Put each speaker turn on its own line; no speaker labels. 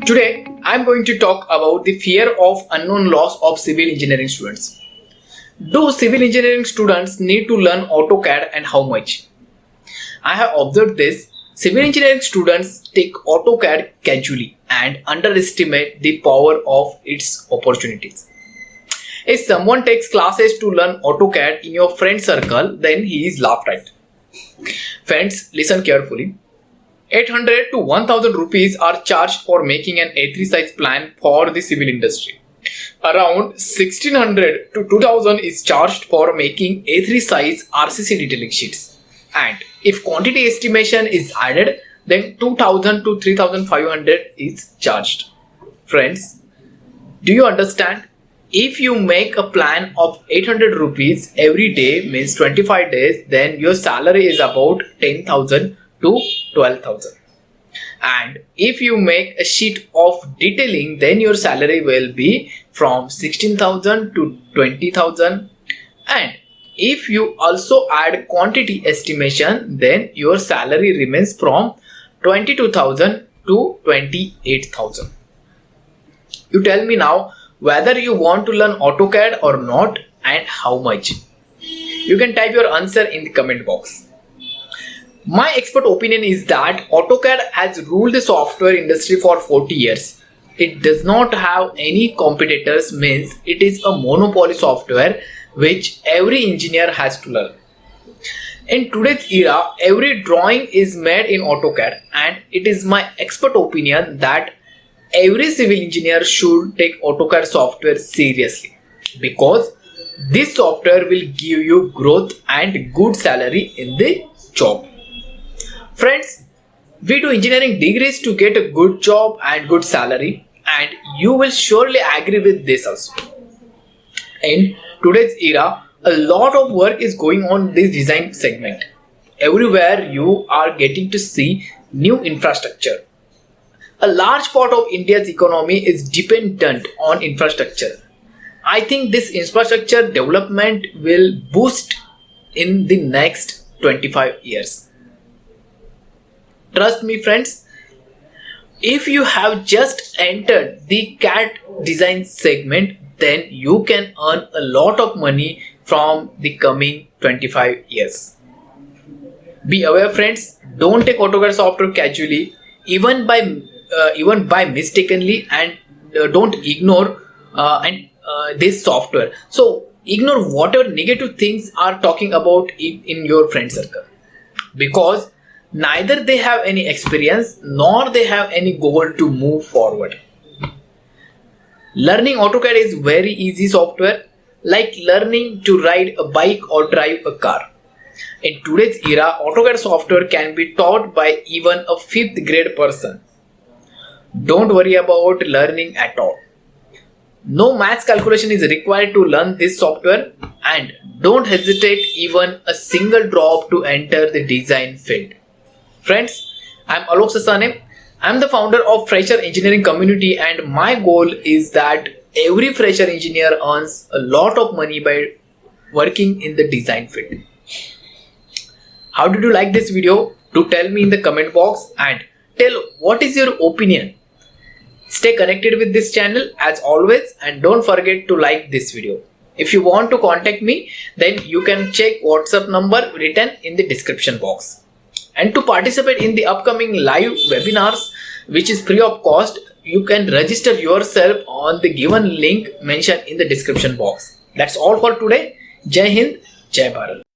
Today, I am going to talk about the fear of unknown loss of civil engineering students. Do civil engineering students need to learn AutoCAD and how much? I have observed this. Civil engineering students take AutoCAD casually and underestimate the power of its opportunities. If someone takes classes to learn AutoCAD in your friend circle, then he is laughed at. Friends, listen carefully. 800 to 1000 rupees are charged for making an A3 size plan for the civil industry. Around 1600 to 2000 is charged for making A3 size RCC detailing sheets. And if quantity estimation is added, then 2000 to 3500 is charged. Friends, do you understand? If you make a plan of 800 rupees every day means 25 days, then your salary is about 10,000 to 12,000. And if you make a sheet of detailing, then your salary will be from 16,000 to 20,000. And if you also add quantity estimation, then your salary remains from 22,000 to 28,000. You tell me now whether you want to learn AutoCAD or not and how much. You can type your answer in the comment box. My expert opinion is that AutoCAD has ruled the software industry for 40 years. It does not have any competitors, means it is a monopoly software which every engineer has to learn. In today's era, every drawing is made in AutoCAD, and it is my expert opinion that every civil engineer should take AutoCAD software seriously, because this software will give you growth and good salary in the job. Friends, we do engineering degrees to get a good job and good salary, and you will surely agree with this also. In today's era, a lot of work is going on this design segment. Everywhere you are getting to see new infrastructure. A large part of India's economy is dependent on infrastructure. I think this infrastructure development will boost in the next 25 years. Trust me, friends, if you have just entered the CAD design segment, then you can earn a lot of money from the coming 25 years. Be aware, friends, don't take AutoCAD software casually, even by mistakenly, and don't ignore this software. So ignore whatever negative things are talking about it in your friend circle, because neither they have any experience nor they have any goal to move forward. Learning AutoCAD is very easy software, like learning to ride a bike or drive a car. In today's era, AutoCAD software can be taught by even a 5th grade person. Don't worry about learning at all. No maths calculation is required to learn this software, and don't hesitate even a single drop to enter the design field. Friends, I am Alok Sasane. I am the founder of Fresher Engineering Community, and my goal is that every fresher engineer earns a lot of money by working in the design field. How did you like this video? Do tell me in the comment box and tell what is your opinion. Stay connected with this channel as always, and don't forget to like this video. If you want to contact me, then you can check WhatsApp number written in the description box. And to participate in the upcoming live webinars, which is free of cost, you can register yourself on the given link mentioned in the description box. That's all for today. Jai Hind, Jai Bharat.